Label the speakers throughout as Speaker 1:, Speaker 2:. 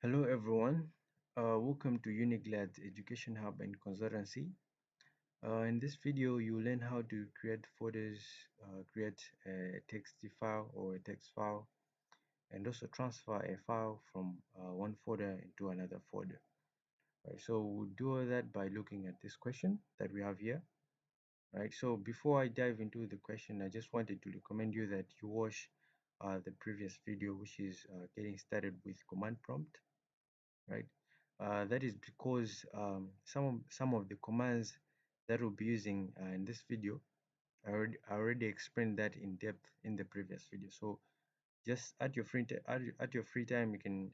Speaker 1: Hello everyone, welcome to Uniglad Education Hub and Consultancy. In this video, you learn how to create folders, create a TXT file or a text file, and also transfer a file from one folder into another folder. Right, so we'll do all that by looking at this question that we have here. Right, so before I dive into the question, I just wanted to recommend you that you watch the previous video, which is getting started with command prompt. Right? That is because some of the commands that we'll be using in this video, I already explained that in depth in the previous video. So just at your at your free time, you can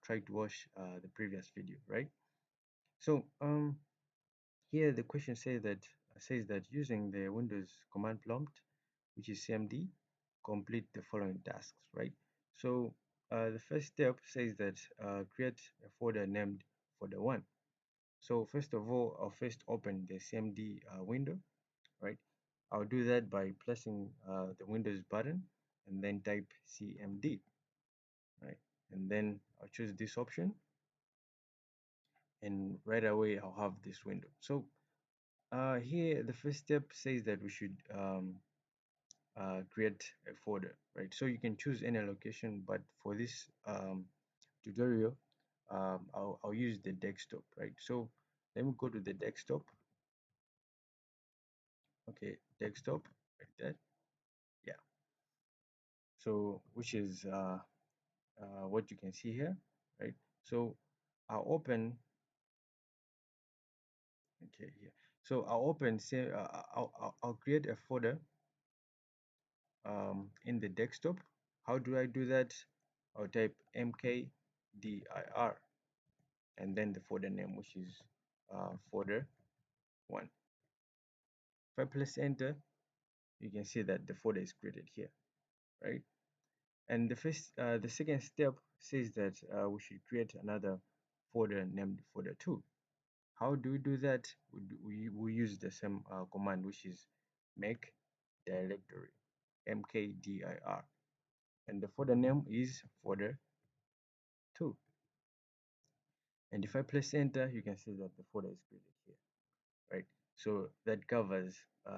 Speaker 1: try to watch the previous video, right? So here the question says that using the Windows command prompt, which is CMD, complete the following tasks, right? So the first step says that create a folder named folder1. So first of all, I'll first open the CMD window, right? I'll do that by pressing the Windows button and then type CMD, right? And then I'll choose this option, and right away I'll have this window. So here the first step says that we should create a folder, right? So you can choose any location, but for this tutorial, I'll use the desktop, right? So let me go to the desktop. Okay, desktop, like that. Yeah. So which is what you can see here, right? So I'll open. Okay, here. So I'll open. Say I'll create a folder in the desktop. How do I do that? I'll type mkdir and then the folder name, which is folder one. If I press enter, you can see that the folder is created here, right? And the second step says that we should create another folder named folder two. How do we do that? We use the same command, which is make directory, mkdir, and the folder name is folder two. And if I press enter, you can see that the folder is created here, right? So that covers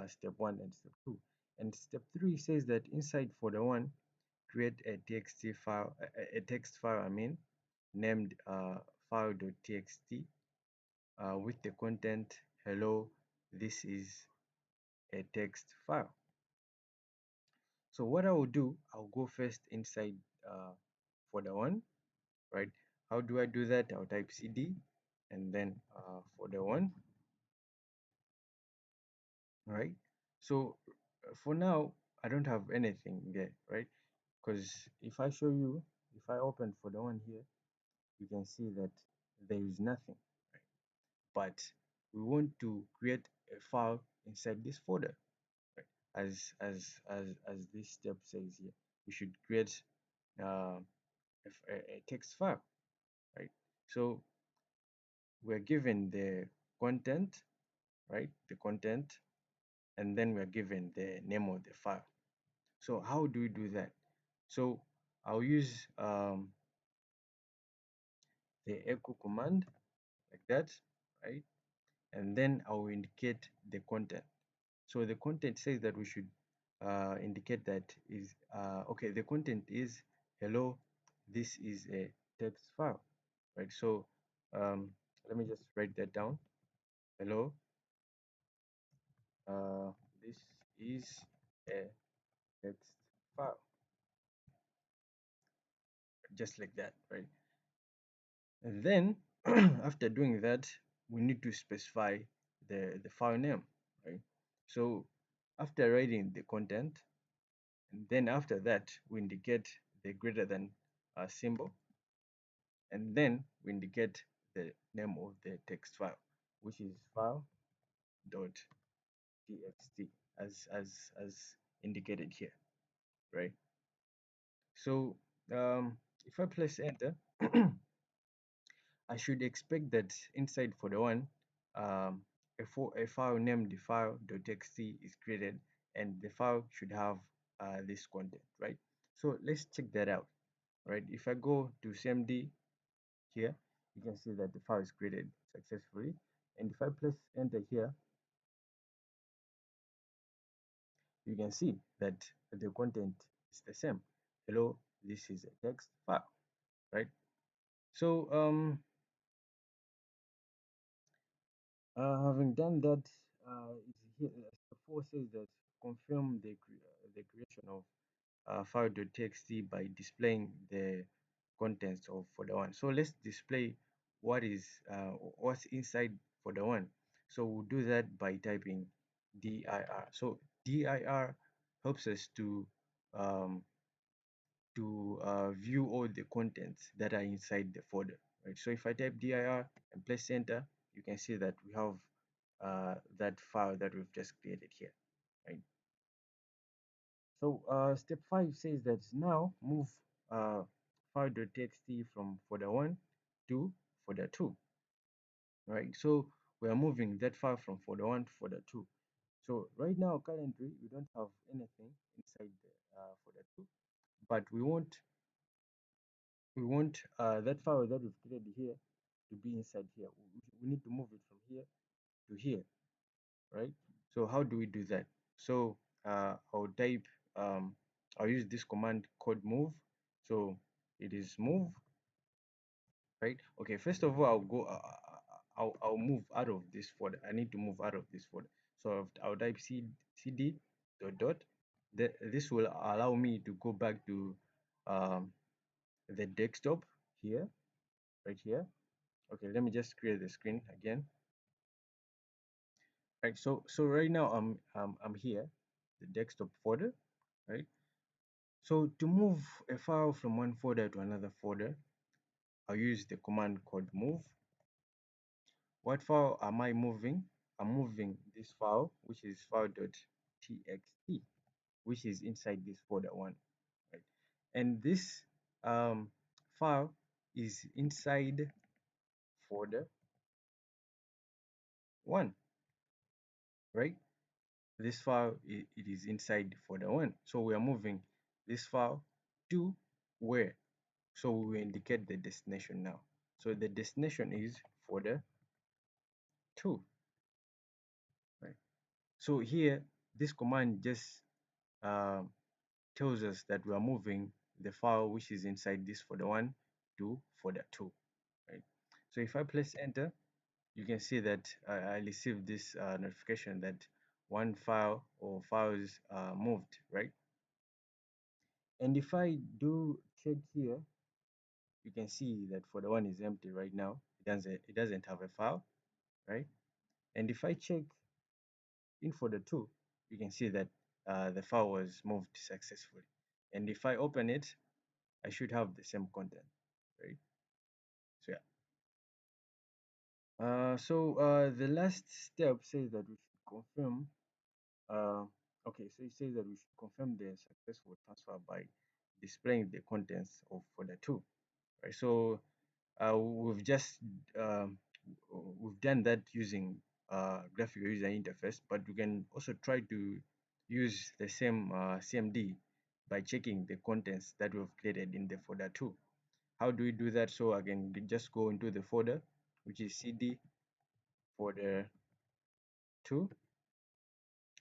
Speaker 1: step one and step two. And step three says that inside folder one, create a txt file, a text file, I mean, named file.txt with the content, hello, this is a text file. So what I will do, I'll go first inside folder one, right? How do I do that? I'll type cd and then folder one, right? So for now, I don't have anything there, right? Because if I show you, if I open folder one here, you can see that there is nothing, right? But we want to create a file inside this folder, right? As this step says here, we should create uh, a text file, right? So we're given the content, right? The content, and then we're given the name of the file. So how do we do that? So I'll use the echo command like that, right? And then I'll indicate the content. So the content says that we should indicate that is okay. The content is hello. This is a text file, right? So let me just write that down. Hello. Uh, this is a text file, just like that, right? And then after doing that, we need to specify the file name, right? So after writing the content, and then after that, we indicate the greater than symbol, and then we indicate the name of the text file, which is file.txt as indicated here, right? So if I press enter, I should expect that inside folder one, a file named file.txt is created, and the file should have this content, right? So let's check that out, right? If I go to CMD, here, you can see that the file is created successfully. And if I press enter here, you can see that the content is the same. Hello, this is a text file, right? So having done that, step 4 says that confirm the creation of file.txt by displaying the contents of folder 1. So let's display what's inside folder 1. So we'll do that by typing dir. So dir helps us um, to view all the contents that are inside the folder, right? So if I type dir and press enter, you can see that we have that file that we've just created here, right? So step 5 says that now move uh, file.txt from folder 1 to folder 2, right? So we are moving that file from folder 1 to folder 2. So right now, currently, we don't have anything inside the folder 2, but we want that file that we've created here to be inside here. We need to move it from here to here, right? So how do we do that? So I'll type I'll use this command called move. So it is move, right? Okay, first of all, I'll move out of this folder. I need to move out of this folder. So I'll type cd dot dot. This will allow me to go back to um, the desktop here, right here. Okay, let me just create the screen again. Right, so right now I'm here, the desktop folder, right? So to move a file from one folder to another folder, I'll use the command called move. What file am I moving? I'm moving this file, which is file.txt, which is inside this folder 1, right? And this file is inside folder 1, right? This file, it is inside folder 1. So we are moving this file to where? So we will indicate the destination now. So the destination is folder 2, right? So here, this command just uh, tells us that we are moving the file which is inside this folder 1 to folder 2, right? So if I press enter, you can see that I received this notification that one file or files moved, right? And if I do check here, you can see that folder 1 is empty right now. It doesn't have a file, right? And if I check in folder 2, you can see that the file was moved successfully. And if I open it, I should have the same content, right? So yeah. The last step says that we should confirm. Uh, okay, so it says that we should confirm the successful transfer by displaying the contents of folder 2, right? So we've just um, we've done that using graphical user interface, but we can also try to use the same CMD by checking the contents that we've created in the folder 2. How do we do that? So again, just go into the folder, which is cd folder 2,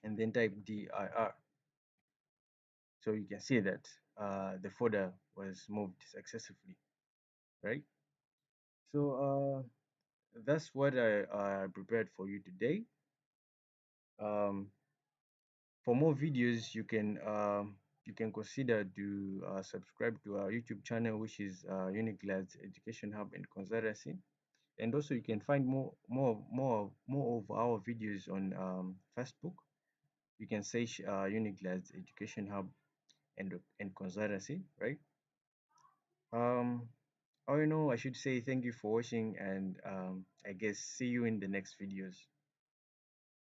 Speaker 1: and then type dir. So you can see that the folder was moved successfully, right? So that's what I prepared for you today. For more videos, you can consider to subscribe to our YouTube channel, which is Uniclad's Education Hub and Consultancy. And also you can find more of our videos on Facebook. You can search Uniclad's Education Hub and Consultancy, right? Um, all in all, I should say thank you for watching, and I guess see you in the next videos.